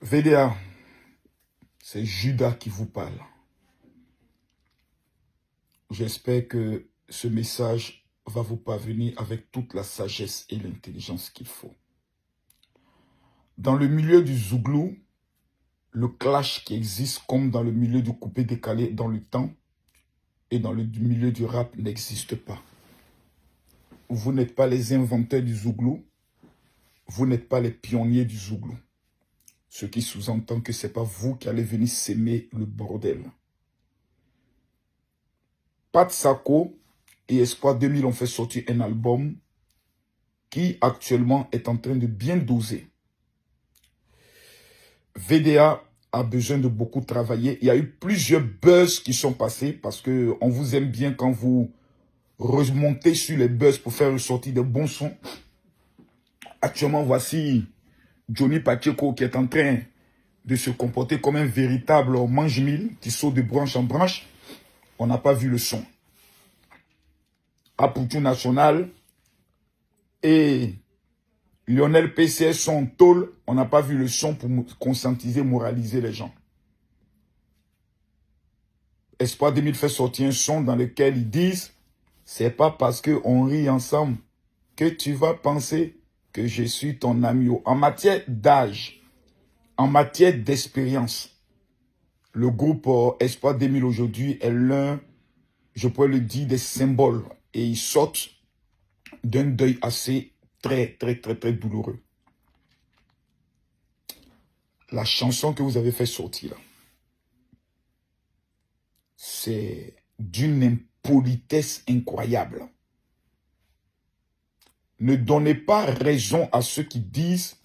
VDA, c'est Judas qui vous parle. J'espère que ce message va vous parvenir avec toute la sagesse et l'intelligence qu'il faut. Dans le milieu du Zouglou, le clash qui existe comme dans le milieu du coupé-décalé dans le temps et dans le milieu du rap n'existe pas. Vous n'êtes pas les inventeurs du Zouglou, vous n'êtes pas les pionniers du Zouglou. Ce qui sous-entend que ce n'est pas vous qui allez venir s'aimer le bordel. Pat Sako et Espoir 2000 ont fait sortir un album qui actuellement est en train de bien doser. VDA a besoin de beaucoup travailler. Il y a eu plusieurs buzz qui sont passés parce qu'on vous aime bien quand vous remontez sur les buzz pour faire ressortir de bons sons. Actuellement, voici Johnny Pacheco qui est en train de se comporter comme un véritable mange-mille qui saute de branche en branche. On n'a pas vu le son. Apoutou National et Lionel PCS sont en tôle. On n'a pas vu le son pour conscientiser, moraliser les gens. Espoir 2000 fait sortir un son dans lequel ils disent « C'est pas parce qu'on rit ensemble que tu vas penser que je suis ton ami. » En matière d'âge, en matière d'expérience, le groupe Espoir 2000 aujourd'hui est l'un, je pourrais le dire, des symboles. Et ils sortent d'un deuil assez très douloureux. La chanson que vous avez fait sortir là, c'est d'une impolitesse incroyable. Ne donnez pas raison à ceux qui disent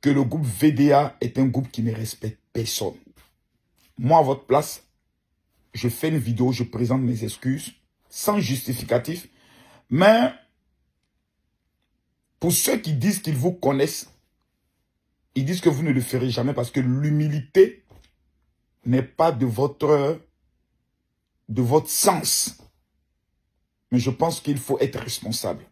que le groupe VDA est un groupe qui ne respecte personne. Moi, à votre place, je fais une vidéo, je présente mes excuses, sans justificatif. Mais, pour ceux qui disent qu'ils vous connaissent, ils disent que vous ne le ferez jamais parce que l'humilité n'est pas de votre sens. Mais je pense qu'il faut être responsable.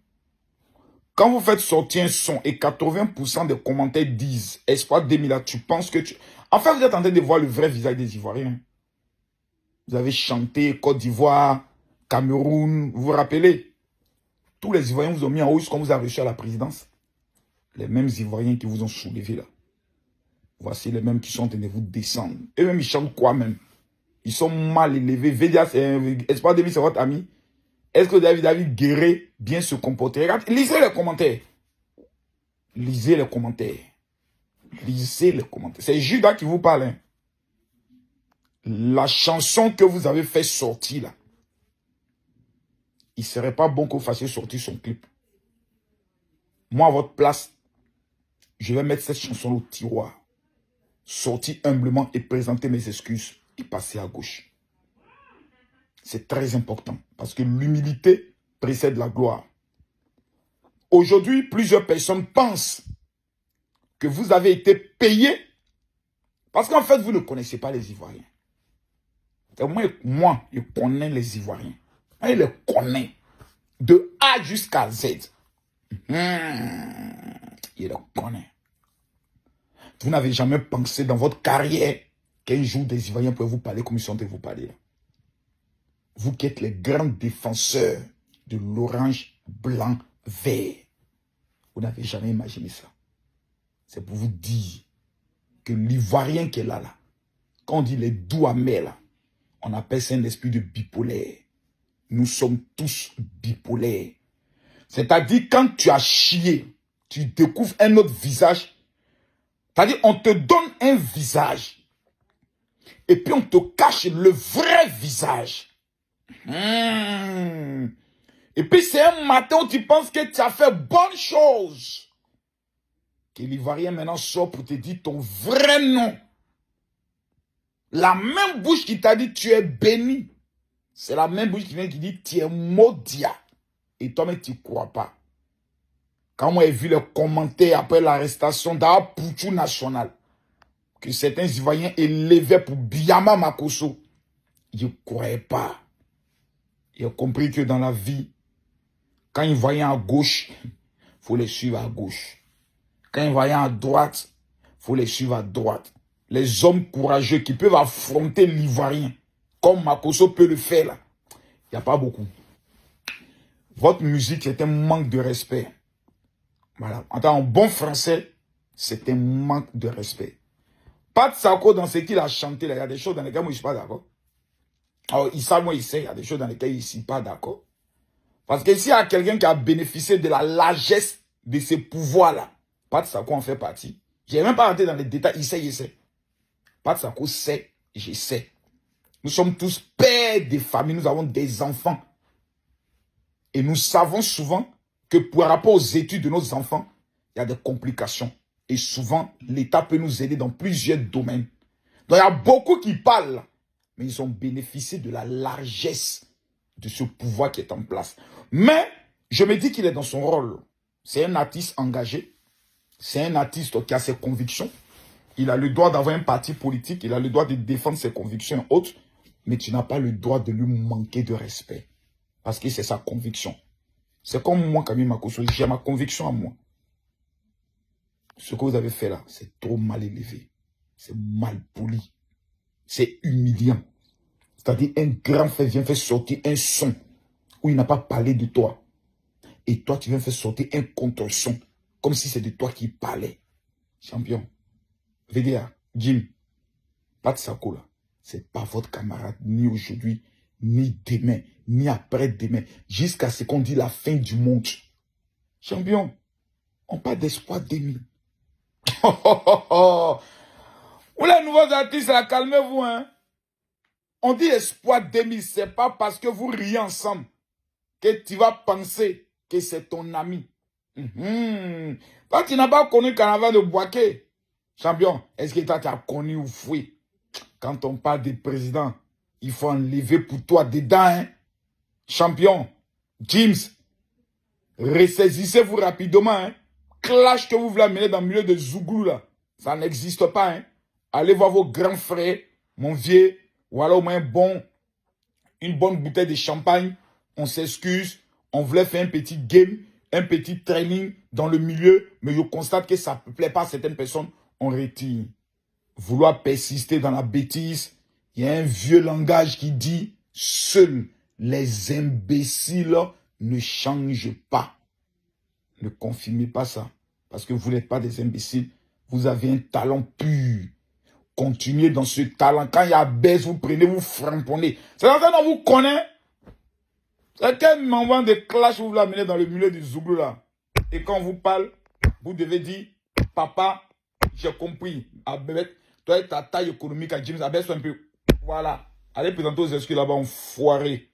Quand vous faites sortir un son et 80% des commentaires disent « Espoir 2000, tu penses que tu... » En fait, vous êtes en train de voir le vrai visage des Ivoiriens. Vous avez chanté Côte d'Ivoire, Cameroun, vous vous rappelez? Tous les Ivoiriens vous ont mis en haut quand vous avez reçu à la présidence. Les mêmes Ivoiriens qui vous ont soulevé là. Voici les mêmes qui sont en train de vous descendre. Eux-mêmes, ils chantent quoi même? Ils sont mal élevés. VDA, Espoir 2000, c'est votre ami. Est-ce que David Guéré bien se comporter? Regardez, lisez les commentaires. Lisez les commentaires. Lisez les commentaires. C'est Judas qui vous parle. Hein. La chanson que vous avez fait sortir là, il ne serait pas bon que vous fassiez sortir son clip. Moi, à votre place, je vais mettre cette chanson au tiroir. Sortir humblement et présenter mes excuses et passer à gauche. C'est très important parce que l'humilité précède la gloire. Aujourd'hui, plusieurs personnes pensent que vous avez été payé parce qu'en fait, vous ne connaissez pas les Ivoiriens. Moi, je connais les Ivoiriens. Je les connais de A jusqu'à Z. Je les connais. Vous n'avez jamais pensé dans votre carrière qu'un jour des Ivoiriens pourraient vous parler comme ils sont de vous parler. Vous qui êtes les grands défenseurs de l'orange, blanc, vert. Vous n'avez jamais imaginé ça. C'est pour vous dire que l'Ivoirien qui est là, quand on dit les doux amers, là, on appelle ça un esprit de bipolaire. Nous sommes tous bipolaires. C'est-à-dire, quand tu as chié, tu découvres un autre visage. C'est-à-dire, on te donne un visage. Et puis, on te cache le vrai visage. Et puis, c'est un matin où tu penses que tu as fait bonne chose. Que l'Ivoirien maintenant sort pour te dire ton vrai nom. La même bouche qui t'a dit tu es béni. C'est la même bouche qui vient qui dit tu es maudit. Et toi-même tu ne crois pas. Quand moi j'ai vu les commentaires après l'arrestation d'Apoutou National, que certains Ivoiriens élevaient pour Biama Makosso, je ne croyais pas. J'ai compris que dans la vie, quand ils voyaient à gauche, il faut les suivre à gauche. Quand ils voyaient à droite, faut les suivre à droite. Les hommes courageux qui peuvent affronter l'Ivoirien, comme Makosso peut le faire là. Il n'y a pas beaucoup. Votre musique, c'est un manque de respect. Voilà. En bon français, c'est un manque de respect. Pat Sako, dans ce qu'il a chanté, là, il y a des choses dans lesquelles moi, je ne suis pas d'accord. Alors, Issa, moi, il sait, il y a des choses dans lesquelles je ne suis pas d'accord. Parce que s'il y a quelqu'un qui a bénéficié de la largesse de ces pouvoirs-là, Pat Sako en fait partie. Je n'ai même pas rentré dans les détails, il sait. Pat Sako sait, je sais. Nous sommes tous pères de famille, nous avons des enfants. Et nous savons souvent que par rapport aux études de nos enfants, il y a des complications. Et souvent, l'État peut nous aider dans plusieurs domaines. Donc, il y a beaucoup qui parlent, mais ils ont bénéficié de la largesse de ce pouvoir qui est en place. Mais, je me dis qu'il est dans son rôle. C'est un artiste engagé. C'est un artiste qui a ses convictions. Il a le droit d'avoir un parti politique. Il a le droit de défendre ses convictions hautes. Mais tu n'as pas le droit de lui manquer de respect. Parce que c'est sa conviction. C'est comme moi, Camille Makosso, j'ai ma conviction à moi. Ce que vous avez fait là, c'est trop mal élevé. C'est mal poli. C'est humiliant. C'est-à-dire, un grand frère vient faire sortir un son où il n'a pas parlé de toi. Et toi, tu viens faire sortir un contre-son comme si c'est de toi qui parlait. Champion. VDA, Jim, Pat Sako là, c'est pas votre camarade, ni aujourd'hui, ni demain, ni après-demain, jusqu'à ce qu'on dit la fin du monde. Champion, on parle d'espoir 2000. Ou les nouveaux artistes, là, calmez-vous, hein. On dit espoir 2000, c'est pas parce que vous riez ensemble que tu vas penser que c'est ton ami. Toi, tu n'as pas connu le carnaval de Boaké. Champion, est-ce que toi, tu as connu ou fouillé? Quand on parle des présidents, il faut enlever pour toi dedans, hein. Champion, James, ressaisissez-vous rapidement, hein. Clash que vous voulez amener dans le milieu de Zouglou, là, ça n'existe pas, hein. Allez voir vos grands frères, mon vieux, ou alors au moins une bonne bouteille de champagne. On s'excuse, on voulait faire un petit game, un petit training dans le milieu, mais je constate que ça ne plaît pas à certaines personnes, on retire. Vouloir persister dans la bêtise, il y a un vieux langage qui dit « Seuls les imbéciles ne changent pas ». Ne confirmez pas ça, parce que vous n'êtes pas des imbéciles, vous avez un talent pur. Continuez dans ce talent. Quand il y a baisse, vous prenez, vous framponnez. C'est dans ça qu'on vous connaît. C'est quel moment de clash vous l'amenez dans le milieu du Zouglou là. Et quand on vous parle, vous devez dire, papa, j'ai compris. Toi et ta taille économique à James, abaisse un peu. Voilà. Allez présenter aux excuses là-bas, enfoiré.